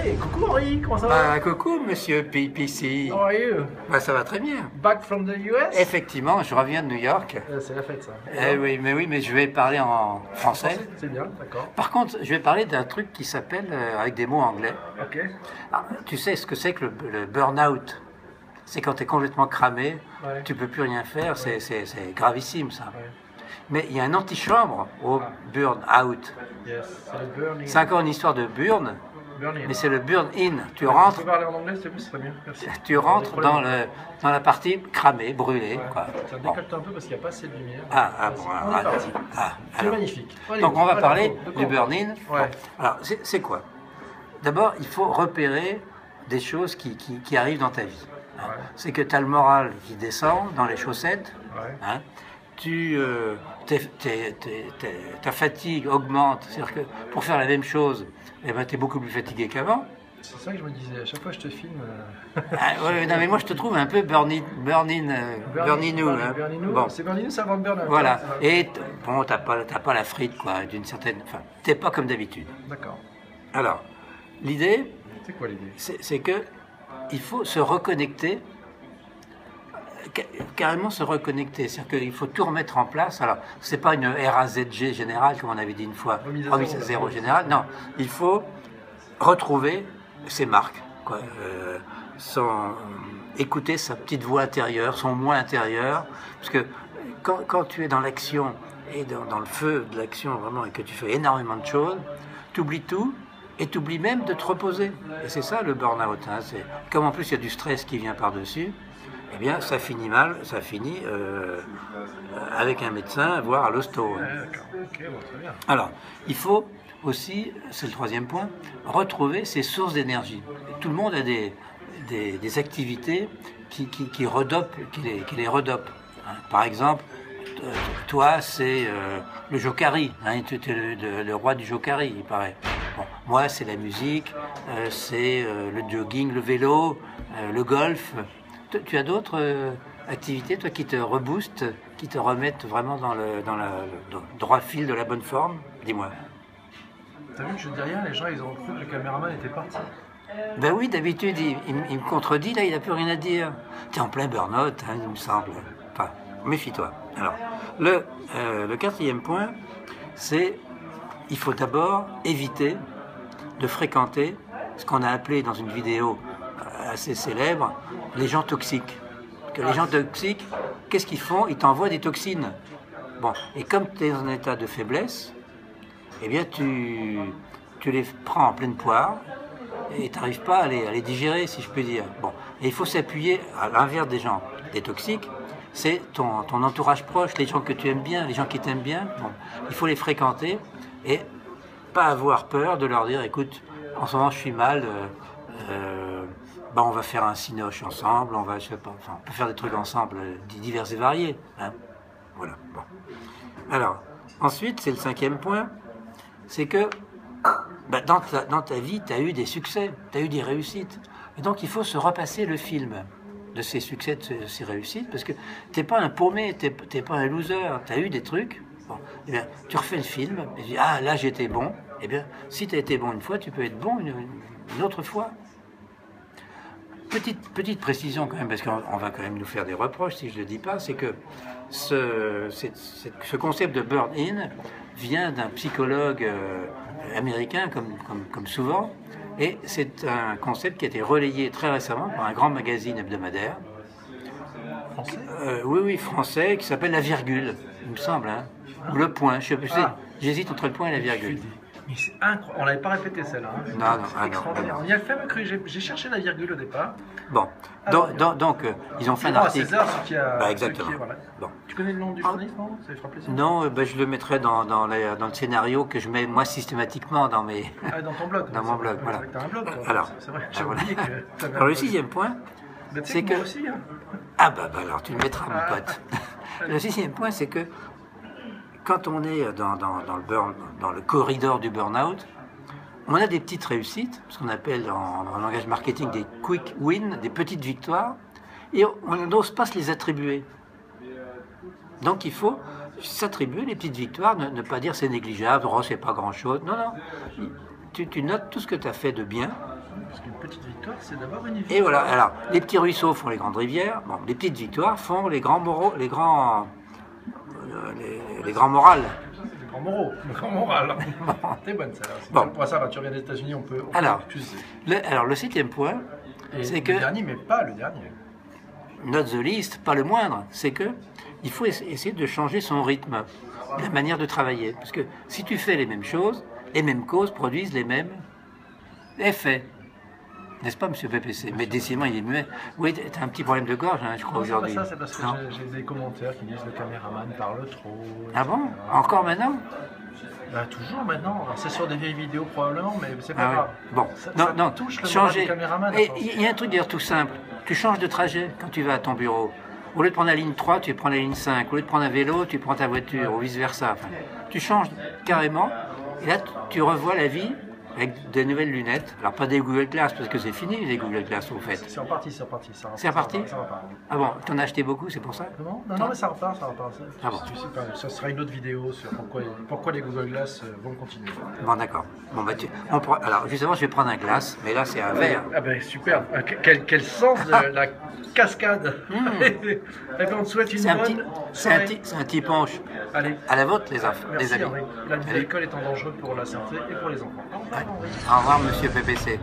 Hey, coucou Henri, comment ça va? Coucou, monsieur PC. How are you? Ça va très bien. Back from the US? Effectivement, je reviens de New York. C'est la fête ça. Oui, mais je vais parler en français. C'est bien, d'accord. Par contre, je vais parler d'un truc qui s'appelle, avec des mots anglais. Ok. Alors, tu sais ce que c'est que le burn-out? C'est quand tu es complètement cramé, Ouais. tu peux plus rien faire, c'est gravissime ça. Ouais. Mais il y a un antichambre au burn-out. Yes, c'est le burning. C'est encore une histoire de burn, Burning. mais c'est le burn-in. Tu Tu rentres. peux parler en anglais, s'il te plaît, c'est très bien. Merci. Tu rentres dans la partie cramée, brûlée. Ouais. Quoi. Ça Bon. décolle un peu parce qu'il n'y a pas assez de lumière. Bon, On est parti. C'est alors. magnifique. Allez, Donc on va voilà, parler de quoi du on burn-in. parle? Bon. Ouais. Alors c'est quoi? D'abord, il faut repérer des choses qui arrivent dans ta vie. Hein. Ouais. C'est que tu as le moral qui descend dans les chaussettes. Ouais. Hein. Ta fatigue augmente. C'est-à-dire que pour faire la même chose, eh ben, tu es beaucoup plus fatigué qu'avant. C'est ça que je me disais, à chaque fois que je te filme. Non, mais moi je te trouve un peu burn-inou. Hein. Burninou, Bon. c'est Burninou, ça va burn-out. Voilà. hein. Et bon, t'as pas la frite, quoi, d'une certaine. Enfin, t'es pas comme d'habitude. D'accord. Alors, l'idée, C'est quoi l'idée? c'est que il faut se reconnecter, carrément se reconnecter. C'est-à-dire qu'il faut tout remettre en place. Alors, c'est pas une RAZG générale, comme on avait dit une fois, remise à zéro générale. Non, il faut retrouver ses marques, quoi. Écouter sa petite voix intérieure, son moi intérieur, parce que quand tu es dans l'action et dans le feu de l'action vraiment et que tu fais énormément de choses, tu oublies tout et tu oublies même de te reposer. Et c'est ça le burn-out. Hein. Comme en plus il y a du stress qui vient par-dessus, eh bien ça finit mal, ça finit avec un médecin, voire à l'hosto. Ouais, d'accord. Ok, bon, très bien. Alors, il faut aussi, c'est le troisième point, retrouver ses sources d'énergie. Tout le monde a des activités qui les redopent. Hein. Par exemple, toi, c'est le jokari. Hein, tu es le roi du jokari, il paraît. Bon, moi, c'est la musique, c'est le jogging, le vélo, le golf. Tu as d'autres activités, toi, qui te reboostent, qui te remettent vraiment dans le droit fil de la bonne forme? Dis-moi. T'as vu que je dis rien, les gens ils ont cru que le caméraman était parti. Ben oui, d'habitude, il me contredit, là, il n'a plus rien à dire. Tu es en plein burn-out, hein, il me semble. Enfin, méfie-toi. Alors, le quatrième point, c'est il faut d'abord éviter de fréquenter ce qu'on a appelé dans une vidéo assez célèbre, les gens toxiques. Que les gens toxiques, qu'est-ce qu'ils font? Ils t'envoient des toxines. Bon, et comme tu es dans un état de faiblesse, eh bien tu les prends en pleine poire et tu n'arrives pas à les digérer, si je peux dire. Bon, et il faut s'appuyer à l'inverse des gens, des toxiques, c'est ton entourage proche, les gens que tu aimes bien, les gens qui t'aiment bien. Bon, il faut les fréquenter et pas avoir peur de leur dire, écoute, en ce moment je suis mal, on va faire un cinoche ensemble, on peut faire des trucs ensemble, divers et variés. Hein. Voilà. Bon. Alors, ensuite, c'est le cinquième point, c'est que dans ta vie, tu as eu des succès, tu as eu des réussites. Et donc, il faut se repasser le film de ces succès, de ces réussites, parce que tu n'es pas un paumé, tu n'es pas un loser, tu as eu des trucs. Bon, eh bien, tu refais le film, et tu dis, ah, là, j'étais bon. Eh bien, si tu as été bon une fois, tu peux être bon une autre fois. Petite précision quand même, parce qu'on va quand même nous faire des reproches si je ne le dis pas, c'est que ce concept de burn-in vient d'un psychologue américain, comme souvent, et c'est un concept qui a été relayé très récemment par un grand magazine hebdomadaire. Français? Oui, français, qui s'appelle La Virgule, il me semble, hein, ou Le Point, je sais plus, j'hésite entre le point et la virgule. Mais c'est incroyable, on l'avait pas répété celle-là. Hein. Non, Extraordinaire. On y a fait même cru, j'ai cherché la virgule au départ. Bon, donc ils ont fait un article. César, ce qui a. Exactement. Voilà. Bon. Tu connais le nom du journaliste, non? Ça lui fera plaisir. Non, je le mettrai dans le scénario que je mets moi systématiquement dans mes. Ah, dans ton blog. Dans mon blog, voilà. C'est vrai que t'as un blog, toi. Alors, C'est vrai, j'ai voilà. oublié que t'avais Alors un le blog. sixième point, Bah, tu sais c'est que moi que. aussi, hein. Ah alors tu le mettras, mon pote. Le sixième point, c'est que quand on est dans le corridor du burn-out, on a des petites réussites, ce qu'on appelle en langage marketing des quick wins, des petites victoires, et on n'ose pas se les attribuer. Donc il faut s'attribuer les petites victoires, ne pas dire c'est négligeable, oh, c'est pas grand-chose. Non, tu notes tout ce que tu as fait de bien, Parce qu'une petite victoire, c'est d'abord une victoire. Et voilà, alors, les petits ruisseaux font les grandes rivières, bon, les petites victoires font les grands moraux, les grands morals. Les grands moraux, le grand moral. T'es bonne celle-là. Bon. Pour ça, tu reviens des États-Unis, on peut Alors, excuser. le 7e point, c'est que... Le dernier, mais pas le dernier. Not the least, pas le moindre, c'est que il faut essayer de changer son rythme, la manière de travailler. Parce que si tu fais les mêmes choses, les mêmes causes produisent les mêmes effets. N'est-ce pas, monsieur PPC? Mais décidément, il est muet. Oui, tu as un petit problème de gorge, hein, je crois, aujourd'hui. Ça, c'est parce que j'ai des commentaires qui disent le caméraman parle trop. Ah bon? Encore maintenant? Bah, toujours maintenant. Alors, c'est sur des vieilles vidéos probablement, mais c'est pas Ah grave. ouais. Bon, Ça touche le moral du caméraman. Et il y a un truc d'ailleurs tout simple. Tu changes de trajet quand tu vas à ton bureau. Au lieu de prendre la ligne 3, tu prends la ligne 5. Au lieu de prendre un vélo, tu prends ta voiture, ou vice-versa. Enfin, tu changes carrément. Et là, tu revois la vie avec de nouvelles lunettes. Alors, pas des Google Glass, parce que c'est fini, les Google Glass, au fait. C'est reparti, c'est reparti. C'est reparti? Ça repart. Ah bon, t'en as acheté beaucoup, c'est pour ça? Non, mais ça repart, ça repart. Ah bon. Tu sais pas, ça sera une autre vidéo sur pourquoi les Google Glass vont continuer. Bon, d'accord. Bon, bah, alors, justement, je vais prendre un glace, mais là, c'est un verre. Ah ben, super. Quel sens de la cascade. Et ben, on te souhaite une bonne soirée. C'est un petit punch. Allez. À la vôtre, les enfants, Merci, les amis. Henri. La vie de l'alcool étant dangereux pour la santé et pour les enfants. Au revoir, Henri. Au revoir, monsieur PPC.